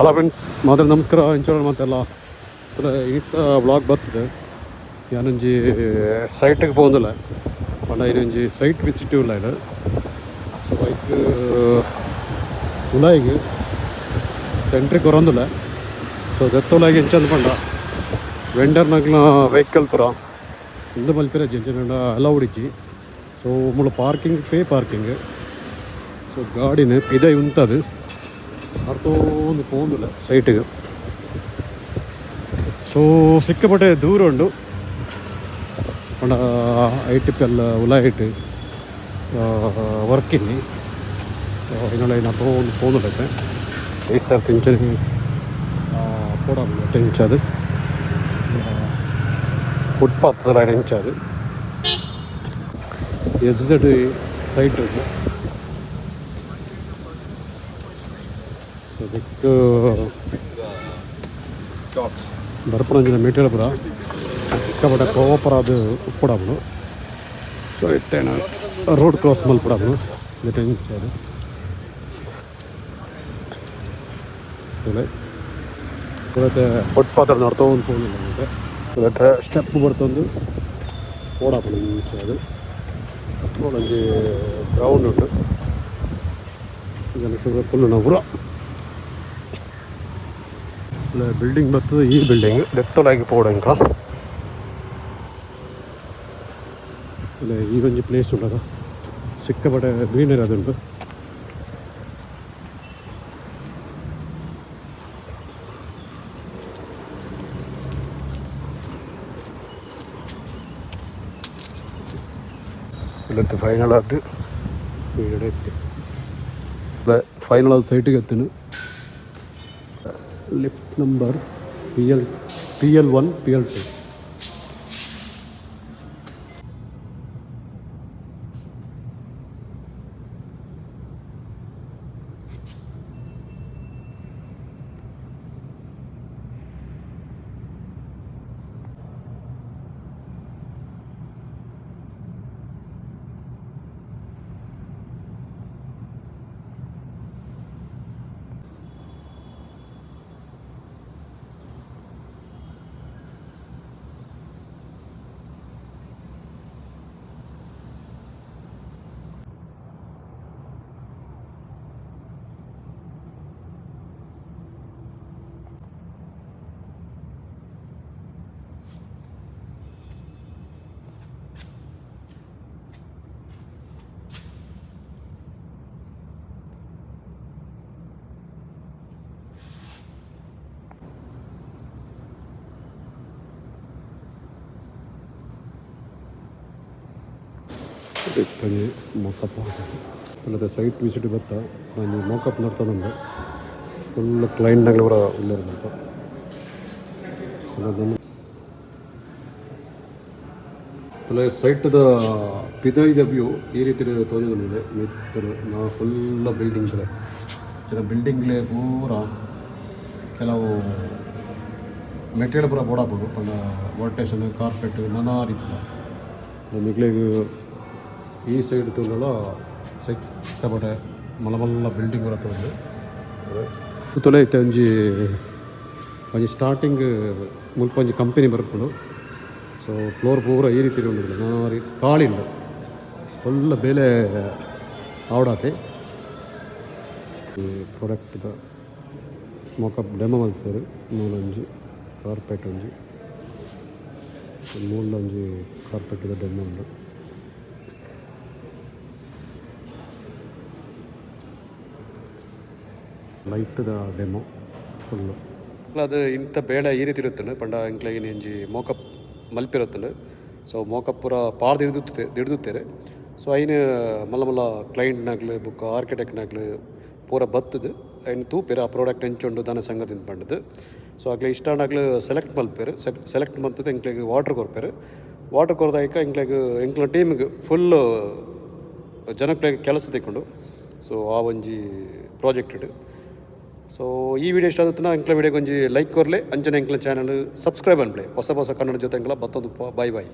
Hello friends, ಮಾತ್ರ ನಮಸ್ಕಾರ. ಇಂಚೋಳ ಮಾತೆಲ್ಲ ಈತ ವ್ಲಾಗ್ ಬರ್ತದೆ. ಯಾನೊಂಜಿ ಸೈಟಿಗೆ പോകുന്നിಲ್ಲ ಪಂಡ ಇನ್ನೊಂಜಿ ಸೈಟ್ ವಿಸಿಟ್ ಇಲ್ಲ ಇದು. ಸೊ ಬೈಕ್ ಉಲಾಯಿಗೆ ಎಂಟ್ರಿ ಕೊರೊಂದಿಲ್ಲ. ಸೊ ದೆತ್ತೊಲಾಗಿ ಎಂಚಂದ ಪಂಡ ವೆಂಡರ್ನಾಗ್ಲ ವೆಹಿಕಲ್ ಪುರ ಇಂದು ಮಲ್ಪಿರ ಜಂಜನ ಎಲ್ಲ ಹುಡುಕಿ. ಸೊ ಮುಳ್ಳು ಪಾರ್ಕಿಂಗ್ ಪಾರ್ಕಿಂಗ್. ಸೊ ಗಾಡಿನ ಇದೇ ಉಂಟದು ಅರ್ಥೊಂದು പോകുന്നില്ല ಸೈಟಿಗೆ. ಸೊ ಸಿಕ್ಕಾಪಟ್ಟೆ ದೂರ ಉಂಟು ಪಂಡ ಐಟಿಪ್ಪೆಲ್ಲ ಉಲಾಯಿಟ್ಟು ವರ್ಕಿಂಗ್. ಸೊ ಇನ್ನೊಳ್ಳೆ ಅರ್ಥೊಂದು പോകുന്നില്ല ಈ ಸರ್ ತಿಂಚನಿ പോടാ ടെൻച്ചത് ഫുട്പാത്ത് ടെൻച്ചത് SZ സൈറ്റ് ഉണ്ട്. ಸೊ ಅದಕ್ಕೆ ಬರ್ಪಣಂಜಿನ ಮೇಟೇಳಪುರ ಸಿಕ್ಕಾಪಟ್ಟೆ ಕೋಪರಾದು ಉಪ್ಪಡಾಬನು. ಸೊ ಇತ್ತೇನು ರೋಡ್ ಕ್ರಾಸ್ ಮಲ್ಪಡಾಬನು ಟೆಂಚದು ಇವತ್ತೆ ಫುಟ್ಪಾತ್ ನಡ್ತೊಂದು പോകുന്നിಲ್ಲ ಮತ್ತೆ ಇವತ್ತೆ ಸ್ಟೆಪ್ ಬರ್ತೊಂದು ಓಡಾಪಣ ಅದು ನೋಡಂಜಿ ಗ್ರೌಂಡ್ ಉಂಟು ಜನಕ್ಕೆ ಫುಲ್ ನವರ ಬಿಲ್ಡಿಂಗ್ ಬರ್ತದೆ. ಈ ಬಿಲ್ಡಿಂಗ್ ದೆತ್ತೊಲಾಗಿ ಪೋಡಂಕ ಇಲ್ಲ ಈ ಒಂಜಿ ಪ್ಲೇಸ್ ಉಂಟದ ಸಿಕ್ಕಾಪಟ್ಟೆ ಗ್ರೀನರಿ ಅದುಂಟು. ഇല്ലത്തെ ഫൈനൽ ആയിട്ട് ഇവിടെ എത്തി. ഫൈനൽ അത് സൈറ്റിൽ എത്തുന്നു. Lift number PL1 PL2. ಇತ್ತಂಗೆ ಮೋಕಪ್ ಅಲ್ಲದೆ ಸೈಟ್ ವಿಸಿಟ್ ಬತ್ತ ನಾನು ಮೋಕಪ್ ನೋಡ್ತಾನುಂಟು ಫುಲ್ ಕ್ಲೈಂಟ್ನಾಗಲೇ ಬರೋ ಇಲ್ಲಿರುತ್ತಂತ ಅಲ್ಲ ಸೈಟ್ದ ಪಿದೈದ ವ್ಯೂ ಈ ರೀತಿ ತೋರಿದೆ ಮಿತ್ತರು ನಾ ಫುಲ್ಲ ಬಿಲ್ಡಿಂಗ್ಲೆ ಜನ ಬಿಲ್ಡಿಂಗ್ಲೆ ಪೂರ ಕೆಲವು ಮೆಟೀರಿಯಲ್ ಪೂರ ಬೋಡಾಪಡು ಪಂಡ ವರ್ಟೇಷನ್ ಕಾರ್ಪೆಟ್ ನಾನಾ ರೀತಿ ಮಿಗ್ಲಿಗೆ ಈ ಸೈಡ್ ತುಲ್ಲ ಸಿಕ್ಕಾಪಟ್ಟೆ ಮಲ್ಲ ಬಿಲ್ಡಿಂಗ್ ಬರ್ತದೆ. ತುಲೆ ಐತೆ ಒಂಜಿ ಸ್ಟಾರ್ಟಿಂಗ್ ಮುಲ್ಪ ಒಂಜಿ ಕಂಪನಿ ಬರ್ಕೊಂಡು. ಸೊ ಫ್ಲೋರ್ ಪೂರ ಈ ರೀತಿ ಉಂಟು ನಾನಾ ರೀತಿ ಕಾಳಿ ಉಂಟು ಫುಲ್ ಬೇಲೆ ಆವಡಾತೆ. ಈ ಪ್ರಾಡಕ್ಟ್ದ ಮೋಕಪ್ ಡೆಮೋ ಮಾಡ್ತಾರೆ. ಮೂಲೊಂಜಿ ಕಾರ್ಪೆಟ್ ಒಂಜಿ ಮೂಲೊಂಜಿ ಕಾರ್ಪೆಟ್ದ ಡೆಮೋ ಉಂಟು. ಲೈಟ್ದ ಡೆಮೋ ಫುಲ್ಲು ಅದು ಇಂಥ ಬೇಡ ಈ ರೀತಿ ಇರುತ್ತದೆ ಪಂಡ ಇಂಕ್ಲಾಗಿನ ಎಂಜಿ ಮೋಕಪ್ ಮಲ್ಪಿರುತ್ತದೆ. ಸೊ ಮೋಕಪ್ ಪೂರ ಪಾರ್ದು ಹಿಡಿದುತ್ತೇರೆ. ಸೊ ಐನು ಮಲ್ಲ ಮಲ್ಲ ಕ್ಲೈಂಟ್ನಾಗ್ಲು ಬುಕ್ ಆರ್ಕಿಟೆಕ್ಟ್ನಾಗ್ಲು ಪೂರ ಬತ್ತದು ಐನು ತೂಪೇರು ಆ ಪ್ರಾಡಕ್ಟ್ ಹೆಂಚೊಂಡು ದನ ಸಂಗತಿಂದ ಪಂಡದು. ಸೊ ಆಗ್ಲೇ ಇಷ್ಟಾನಾಗ್ಲು ಸೆಲೆಕ್ಟ್ ಮಲ್ಪೇರು. ಸೆಲೆಕ್ಟ್ ಮಂತದ್ದು ಇಂಕ್ಲಿಗೆ ವಾಟ್ರ್ ಕೊರ್ಪೇರು. ವಾಟ್ರ್ ಕೊರ್ದಾಯ್ಕ ಇಂಕ್ಲ ಟೀಮಿಗೆ ಫುಲ್ಲು ಜನಕ್ಕೆ ಕೆಲಸ ತೆಕ್ಕೊಂಡು. ಸೊ ಆ ಒಂಜಿ ಪ್ರಾಜೆಕ್ಟ್ ಇಡು. ಸೊ ಈ ವಿಡಿಯೋ ಇಷ್ಟ ಆಗುತ್ತೆ ಎಂಕ್ಲ ವಿಡಿಯೋಗೆ ಒಂಜಿ ಲೈಕ್ ಕೊರ್ಲೆ ಅಂಚನೆ ಎಂಕ್ಲ ಚಾನಲ್ ಸಬ್ಸ್ಕ್ರೈಬ್ ಅನ್ಪ್ಲೆ ಹೊಸ ಹೊಸ ಕನ್ನಡ ಜೊತೆ ಎಂಕ್ಲ ಬತ್ತೊಂದು ಬಾಯ್ ಬಾಯ್.